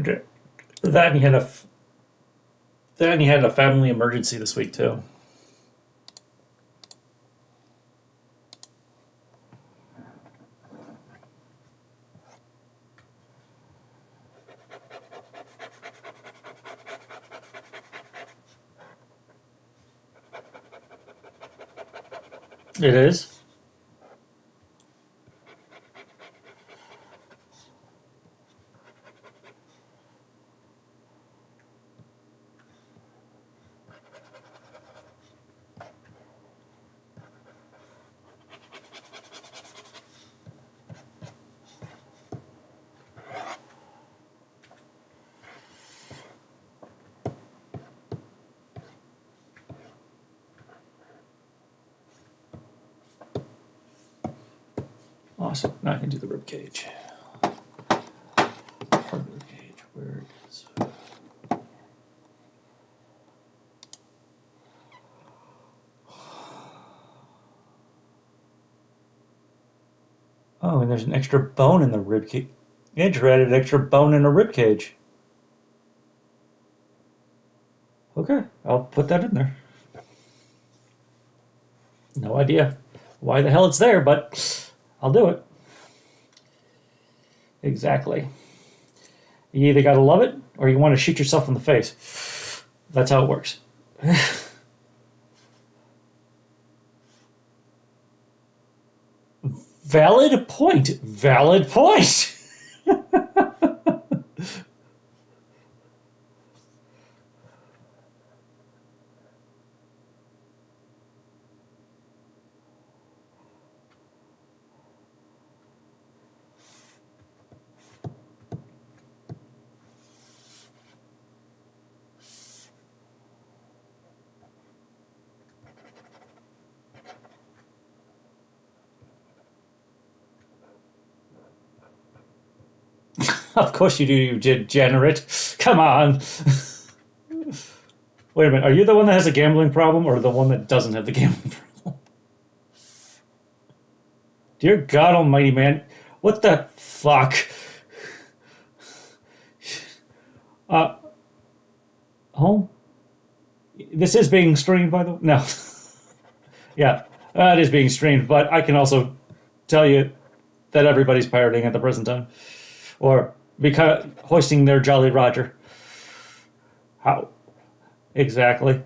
That and he had a then he had a family emergency this week too. It is. Awesome. Now I can do the rib cage. Hard rib cage. Where it is. Oh, and there's an extra bone in the rib cage. Andrew added an extra bone in a rib cage. Okay, I'll put that in there. No idea why the hell it's there, but I'll do it. Exactly. You either gotta love it or you want to shoot yourself in the face. That's how it works. Valid point. Valid point. Of course you do, you degenerate. Come on. Wait a minute. Are you the one that has a gambling problem or the one that doesn't have the gambling problem? Dear God Almighty, man. What the fuck? Uh, home? This is being streamed, by the way? No. Yeah, it is being streamed, but I can also tell you that everybody's pirating at the present time. Or because hoisting their Jolly Roger. How? Exactly.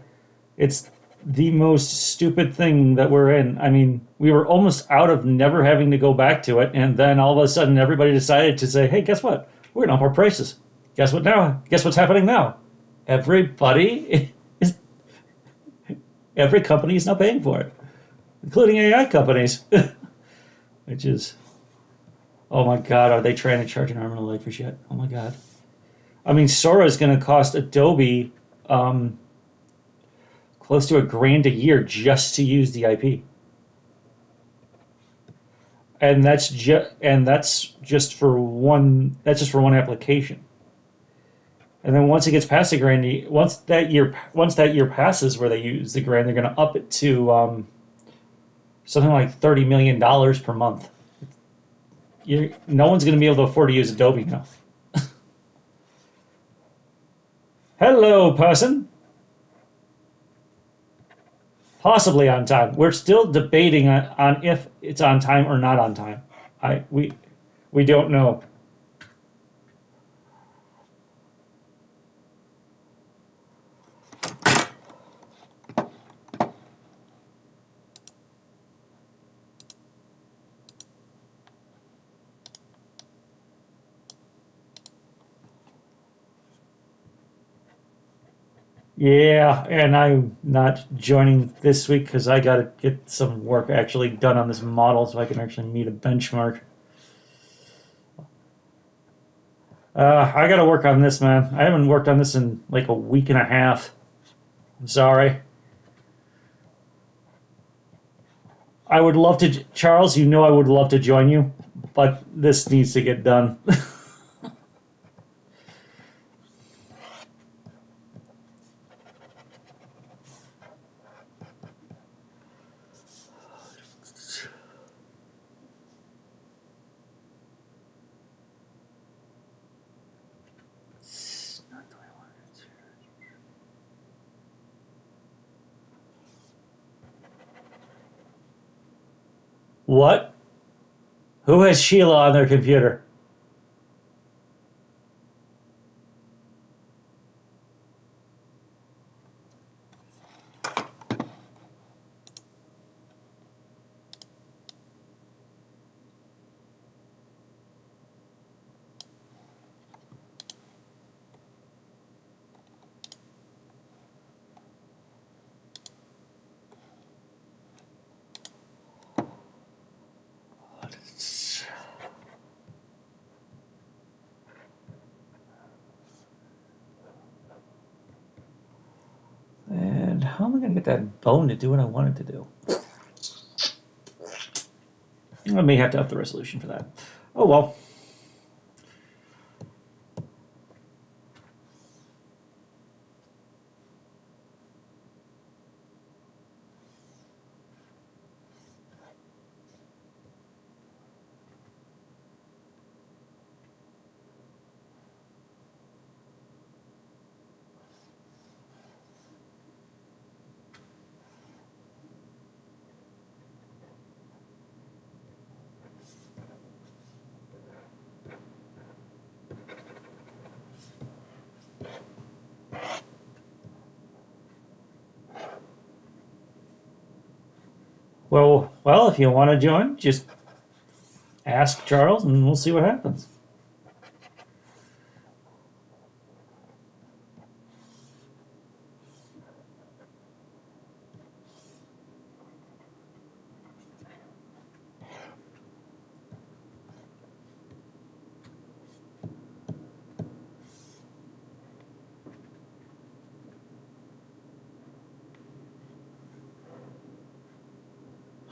It's the most stupid thing that we're in. I mean, we were almost out of never having to go back to it, and then all of a sudden everybody decided to say, hey, guess what? We're going to up our prices. Guess what now? Guess what's happening now? Everybody is, every company is now paying for it, including AI companies. Which is, oh my God, are they trying to charge an arm and a leg for shit? Oh my God. I mean, Sora is going to cost Adobe close to $1,000 a year just to use the IP, and that's just for one. That's just for one application. And then once it gets past the grand, once that year passes where they use the grand, they're going to up it to something like $30 million per month. No one's going to be able to afford to use Adobe now. Hello, person. Possibly on time. We're still debating on if it's on time or not on time. We don't know. Yeah, and I'm not joining this week because I got to get some work actually done on this model so I can actually meet a benchmark. I got to work on this, man. I haven't worked on this in like a week and a half. I'm sorry. I would love to, Charles. You know I would love to join you, but this needs to get done. What? Who has Sheila on their computer? And how am I going to get that bone to do what I want it to do? I may have to up the resolution for that. Oh well. Well, if you want to join, just ask Charles and we'll see what happens.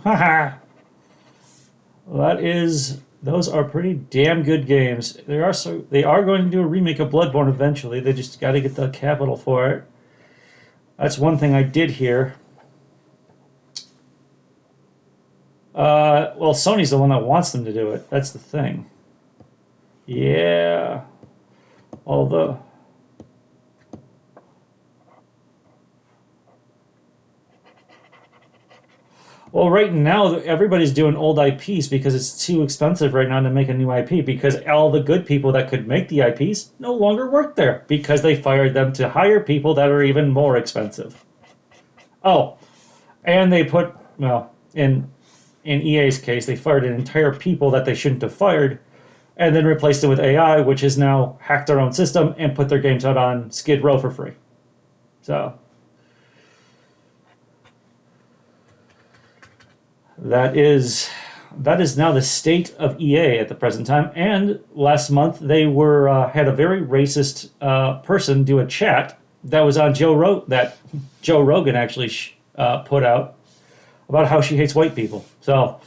Haha. Those are pretty damn good games. They are going to do a remake of Bloodborne eventually. They just got to get the capital for it. That's one thing I did hear. Well, Sony's the one that wants them to do it. That's the thing. Yeah. Although, well, right now everybody's doing old IPs because it's too expensive right now to make a new IP because all the good people that could make the IPs no longer work there because they fired them to hire people that are even more expensive. Oh, and they put well in EA's case, they fired an entire people that they shouldn't have fired and then replaced it with AI, which has now hacked their own system and put their games out on Skid Row for free. So that is now the state of EA at the present time. And last month they were had a very racist person do a chat that was on that Joe Rogan actually put out about how she hates white people. So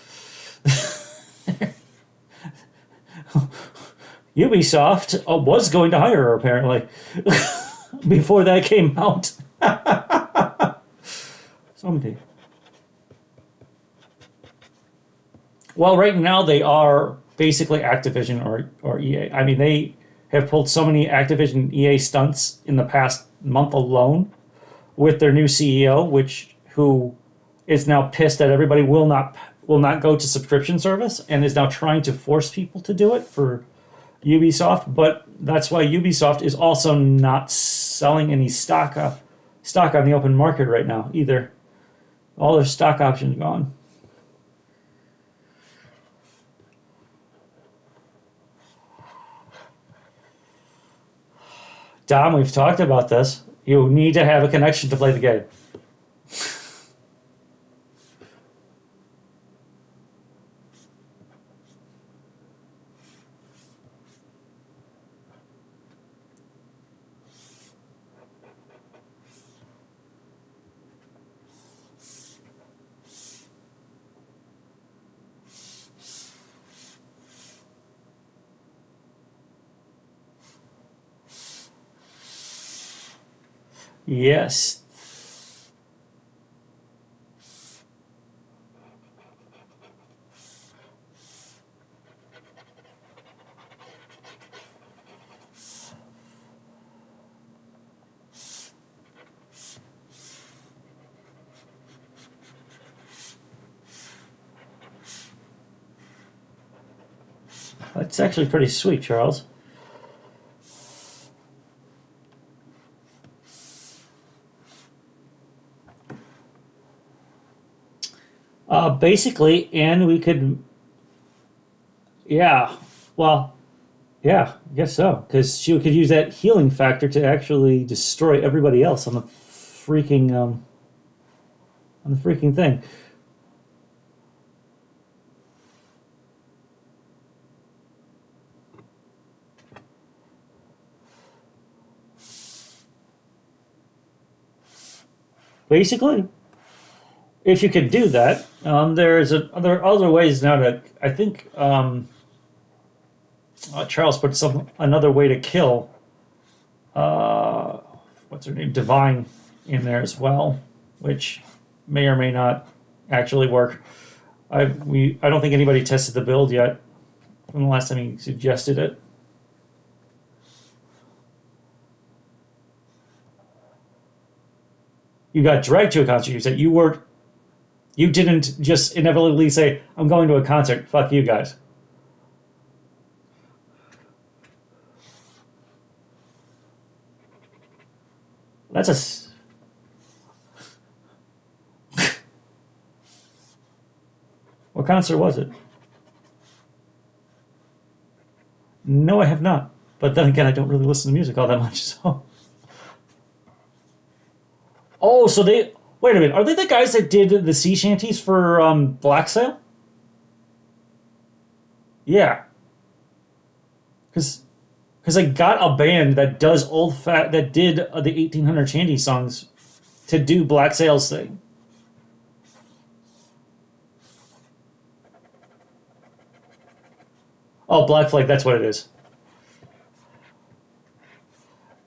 Ubisoft was going to hire her apparently before that came out. Something. Well, right now they are basically Activision or EA. I mean, they have pulled so many Activision EA stunts in the past month alone with their new CEO, who is now pissed that everybody will not go to subscription service and is now trying to force people to do it for Ubisoft. But that's why Ubisoft is also not selling any stock on the open market right now either. All their stock options gone. Dom, we've talked about this. You need to have a connection to play the game. Yes. That's actually pretty sweet, Charles. Basically, and we could, yeah, well, yeah, I guess so, because she could use that healing factor to actually destroy everybody else on the freaking thing. Basically, if you could do that, there are other ways now to. I think Charles put another way to kill. Uh, what's her name? Divine in there as well, which may or may not actually work. I don't think anybody tested the build yet from the last time he suggested it. You got dragged to a concert. You said you didn't just inevitably say, "I'm going to a concert." Fuck you guys. That's a. What concert was it? No, I have not. But then again, I don't really listen to music all that much. So. Oh, so they wait a minute. Are they the guys that did the sea shanties for Black Sail? Yeah, because I got a band that does that did the 1800 shanty songs to do Black Sail's thing. Oh, Black Flag. That's what it is.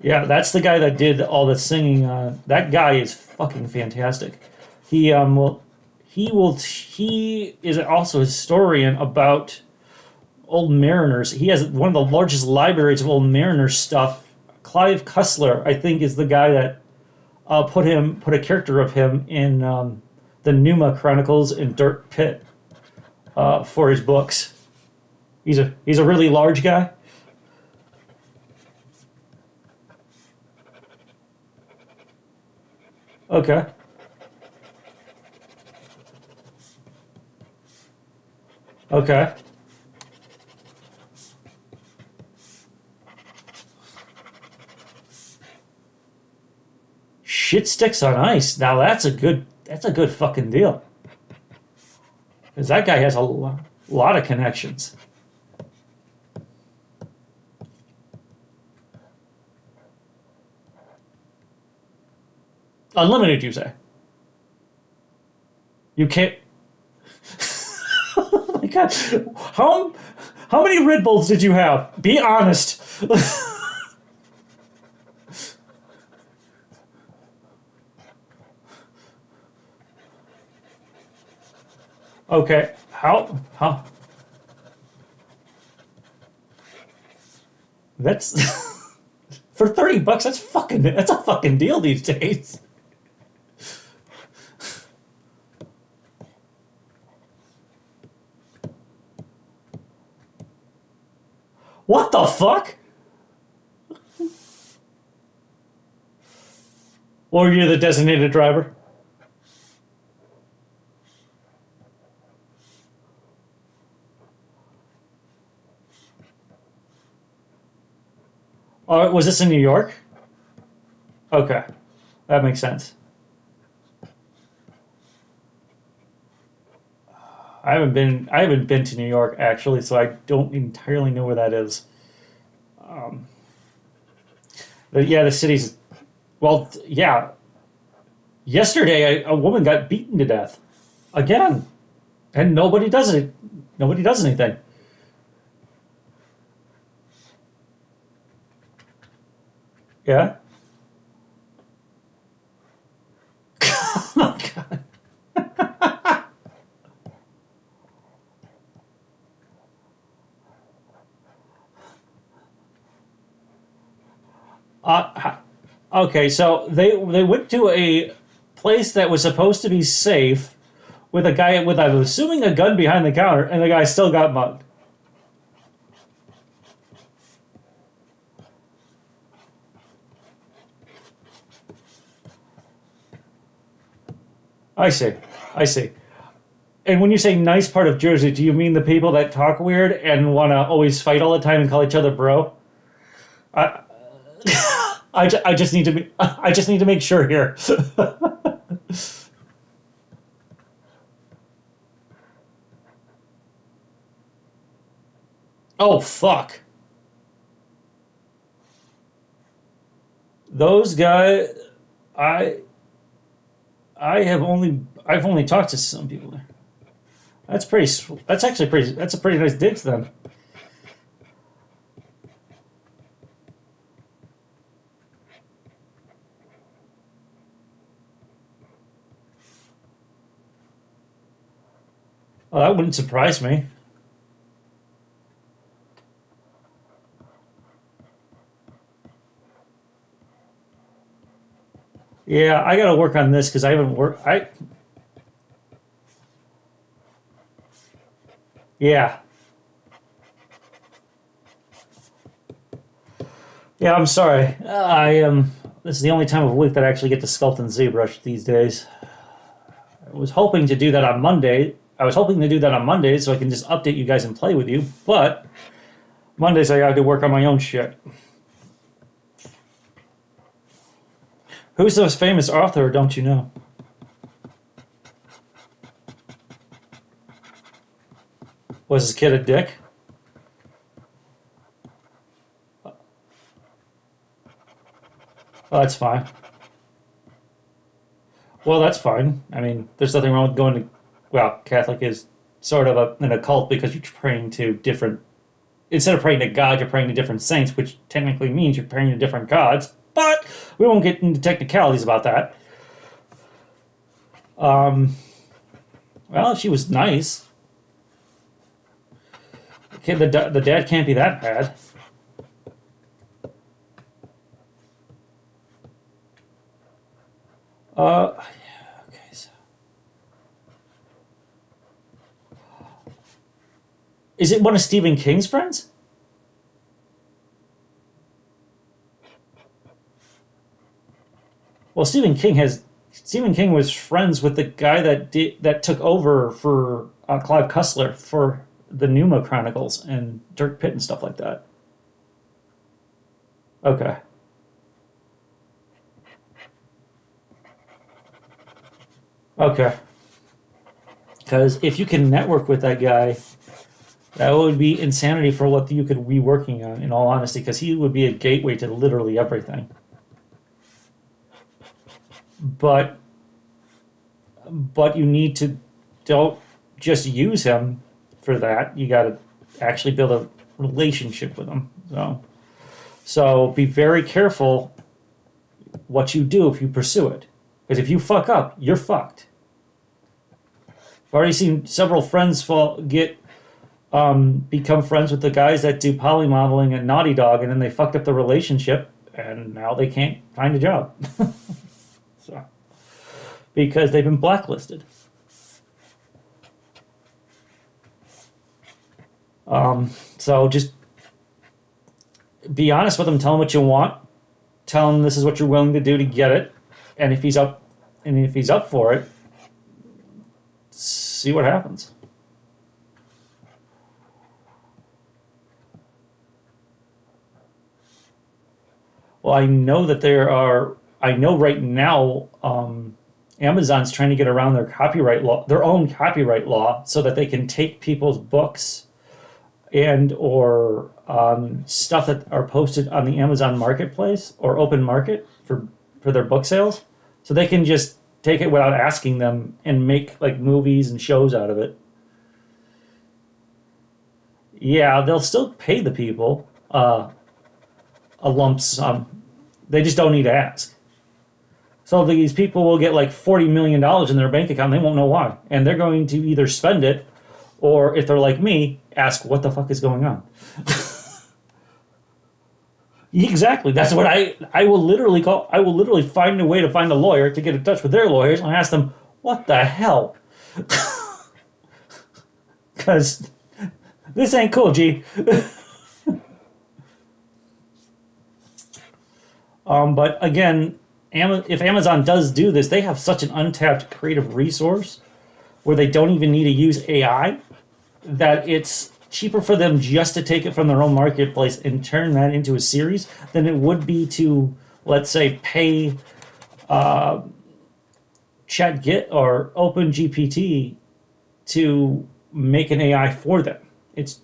Yeah, that's the guy that did all the singing. That guy is fucking fantastic. He he is also a historian about old mariners. He has one of the largest libraries of old mariner stuff. Clive Cussler, I think, is the guy that put a character of him in the Numa Chronicles and Dirt Pit for his books. He's a really large guy. Okay. Okay. Shit sticks on ice. Now that's a good fucking deal. Because that guy has a lot of connections. Unlimited, you say? You can't. Oh my god! How how many Red Bulls did you have? Be honest. Okay. How? That's for 30 bucks. That's a fucking deal these days. What the fuck? Or you're the designated driver? Or was this in New York? Okay, that makes sense. I haven't been to New York actually, so I don't entirely know where that is. Um, but yeah, the city's well, yeah. Yesterday, a woman got beaten to death again, and nobody does it. Nobody does anything. Yeah. Oh my god. Okay, so they went to a place that was supposed to be safe with a guy with, I'm assuming, a gun behind the counter, and the guy still got mugged. I see. I see. And when you say nice part of Jersey, do you mean the people that talk weird and want to always fight all the time and call each other bro? I, I just need to be, I just need to make sure here. Oh fuck. Those guys I I've only talked to some people there. That's pretty that's actually pretty that's a pretty nice dig to them. Oh, that wouldn't surprise me. Yeah, I got to work on this because I haven't worked. Yeah, yeah. I'm sorry. I This is the only time of week that I actually get to sculpt and ZBrush these days. I was hoping to do that on Monday. I was hoping to do that on Mondays so I can just update you guys and play with you. But Mondays I got to work on my own shit. Who's the famous author? Don't you know? Was this kid a dick? Oh, that's fine. Well, that's fine. I mean, there's nothing wrong with going to. Well, Catholic is sort of an occult because you're praying to different. Instead of praying to God, you're praying to different saints, which technically means you're praying to different gods. But we won't get into technicalities about that. Um, well, she was nice. The dad can't be that bad. Okay. So. Is it one of Stephen King's friends? Well, Stephen King was friends with the guy that took over for Clive Cussler for the Numa Chronicles and Dirk Pitt and stuff like that. Okay, okay. Because if you can network with that guy, that would be insanity for what you could be working on. In all honesty, because he would be a gateway to literally everything. But you need to don't just use him for that. You got to actually build a relationship with him. So be very careful what you do if you pursue it. Because if you fuck up, you're fucked. I've already seen several friends become friends with the guys that do polymodeling at Naughty Dog, and then they fucked up the relationship, and now they can't find a job. So, because they've been blacklisted. So just be honest with him. Tell him what you want. Tell him this is what you're willing to do to get it, and if he's up for it, see what happens. Well, I know that there are. I know right now, Amazon's trying to get around their own copyright law, so that they can take people's books and or stuff that are posted on the Amazon Marketplace or open market for their book sales, so they can just take it without asking them and make like movies and shows out of it. Yeah, they'll still pay the people a lump sum. They just don't need to ask. So these people will get like $40 million in their bank account. They won't know why, and they're going to either spend it, or if they're like me, ask what the fuck is going on. Exactly. That's what I will literally call. I will literally find a way to find a lawyer to get in touch with their lawyers and ask them what the hell, because this ain't cool, G. But again, if Amazon does do this, they have such an untapped creative resource where they don't even need to use AI that it's cheaper for them just to take it from their own marketplace and turn that into a series than it would be to, let's say, pay ChatGit or OpenGPT to make an AI for them. It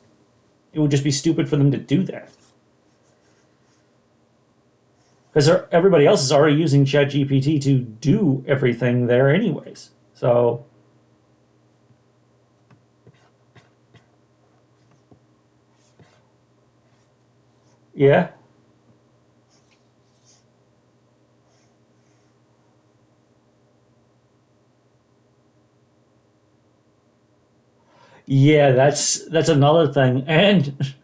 would just be stupid for them to do that because everybody else is already using ChatGPT to do everything there, anyways. So yeah, yeah, that's another thing, and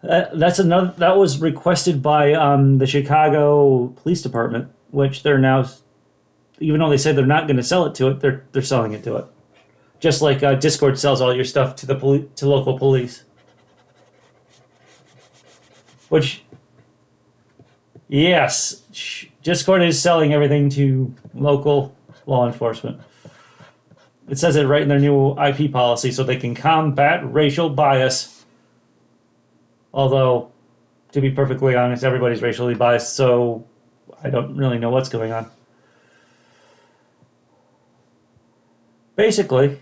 that's another that was requested by the Chicago Police Department, which they're now, even though they said they're not going to sell it to it, they're selling it to it. Just like Discord sells all your stuff to the to local police. Which, yes, Discord is selling everything to local law enforcement. It says it right in their new IP policy, so they can combat racial bias. Although, to be perfectly honest, everybody's racially biased, so I don't really know what's going on. Basically,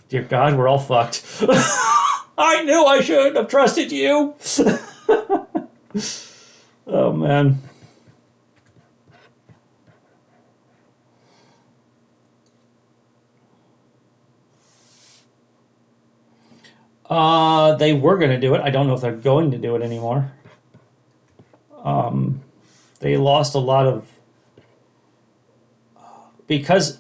dear God, we're all fucked. I knew I shouldn't have trusted you. Oh man. They were going to do it. I don't know if they're going to do it anymore. They lost a lot of because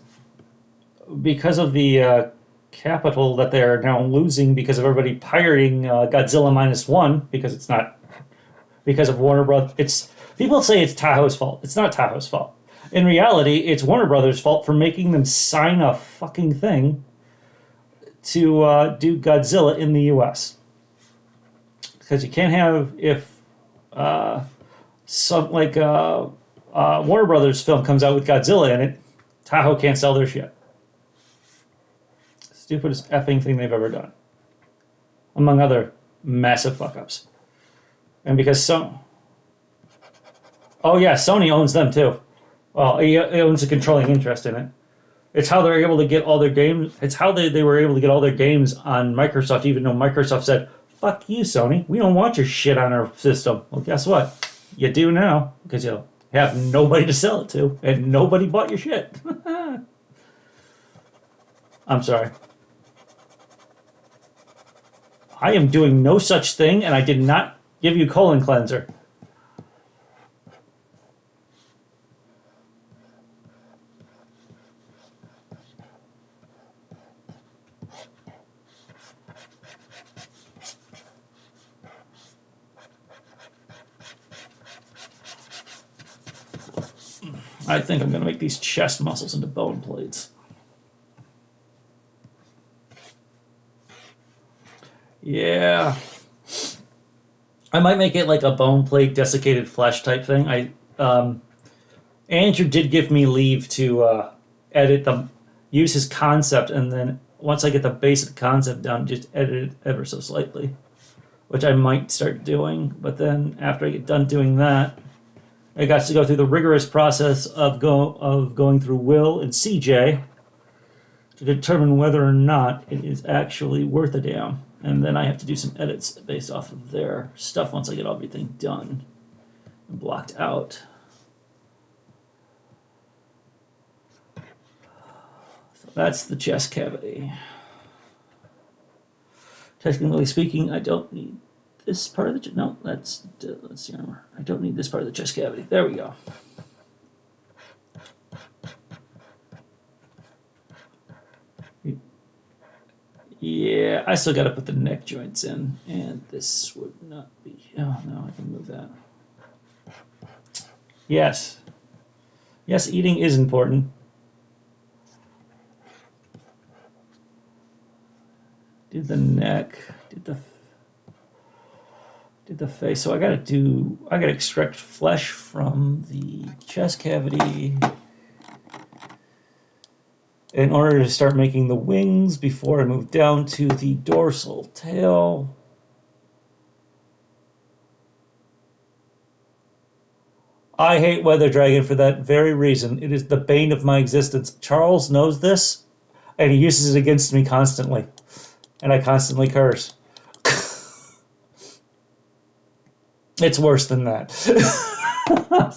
of the capital that they are now losing because of everybody pirating Godzilla -1 because it's not because of Warner Brothers. It's people say it's Tahoe's fault. It's not Tahoe's fault. In reality, it's Warner Brothers' fault for making them sign a fucking thing to do Godzilla in the U.S. Because you can't have if some like Warner Brothers film comes out with Godzilla in it, Tahoe can't sell their shit. Stupidest effing thing they've ever done, among other massive fuck ups. And because oh yeah, Sony owns them too. Well, he owns a controlling interest in it. It's how they're able to get all their games. It's how they were able to get all their games on Microsoft, even though Microsoft said, "Fuck you, Sony. We don't want your shit on our system." Well, guess what? You do now because you have nobody to sell it to, and nobody bought your shit. I'm sorry. I am doing no such thing, and I did not give you colon cleanser. I think I'm going to make these chest muscles into bone plates. Yeah. I might make it like a bone plate desiccated flesh type thing. Andrew did give me leave to edit them, use his concept, and then once I get the basic concept down, just edit it ever so slightly, which I might start doing. But then after I get done doing that, I got to go through the rigorous process of going through Will and CJ to determine whether or not it is actually worth a damn. And then I have to do some edits based off of their stuff once I get everything done and blocked out. So that's the chest cavity. Technically speaking, I don't need this part of the no. That's the armor. I don't need this part of the chest cavity. There we go. Yeah, I still got to put the neck joints in, and this would not be. Oh no, I can move that. Yes, yes, eating is important. Did the neck? Did the Did the face. So I gotta extract flesh from the chest cavity in order to start making the wings before I move down to the dorsal tail. I hate Weather Dragon for that very reason. It is the bane of my existence. Charles knows this, and he uses it against me constantly. And I constantly curse. It's worse than that.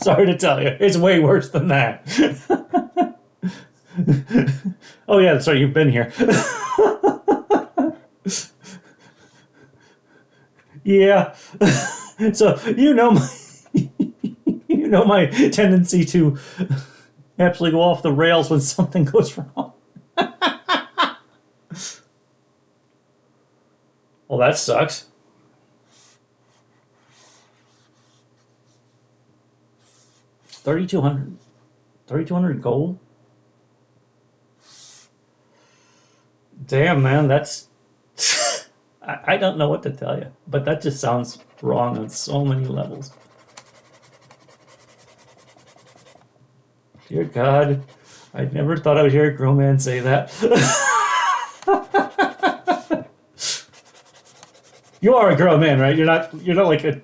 Sorry to tell you. It's way worse than that. Oh, yeah, that's right. You've been here. Yeah. So, you know my tendency to absolutely go off the rails when something goes wrong. Well, that sucks. 3,200. 3,200 gold? Damn, man, that's... I don't know what to tell you, but that just sounds wrong on so many levels. Dear God, I never thought I would hear a grown man say that. You are a grown man, right? You're not like a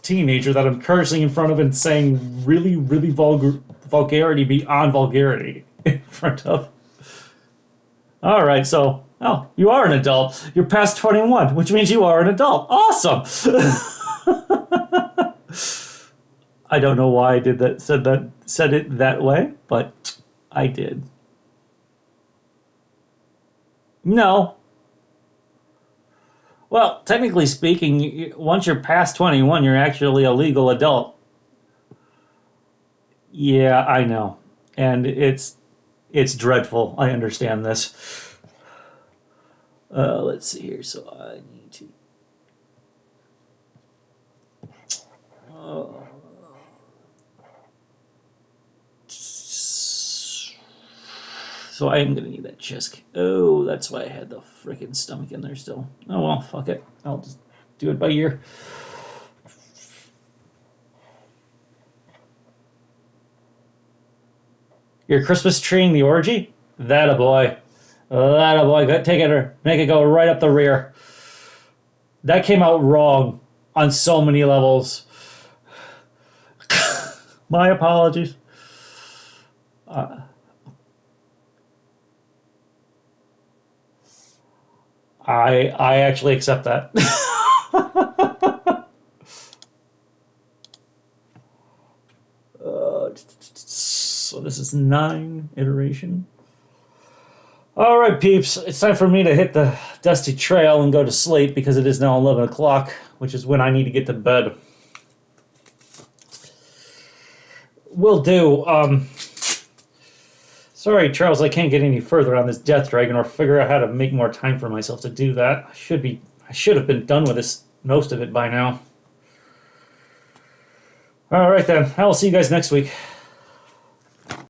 teenager that I'm cursing in front of and saying really, really vulgarity beyond vulgarity in front of. All right, so you are an adult. You're past 21, which means you are an adult. Awesome. I don't know why I did that. Said it that way, but I did. No. Well, technically speaking, once you're past 21, you're actually a legal adult. Yeah, I know. And it's dreadful. I understand this. Let's see here. So I need to. So I am going to need that chest. Oh, that's why I had the freaking stomach in there still. Oh, well, fuck it. I'll just do it by ear. Your Christmas tree in the orgy? That a boy. That a boy. Take it, make it go right up the rear. That came out wrong on so many levels. My apologies. I actually accept that. So this is 9 iteration. All right, peeps. It's time for me to hit the dusty trail and go to sleep because it is now 11 o'clock, which is when I need to get to bed. Will do. Sorry, Charles, I can't get any further on this Death Dragon or figure out how to make more time for myself to do that. I should have been done with this, most of it by now. All right, then. I will see you guys next week.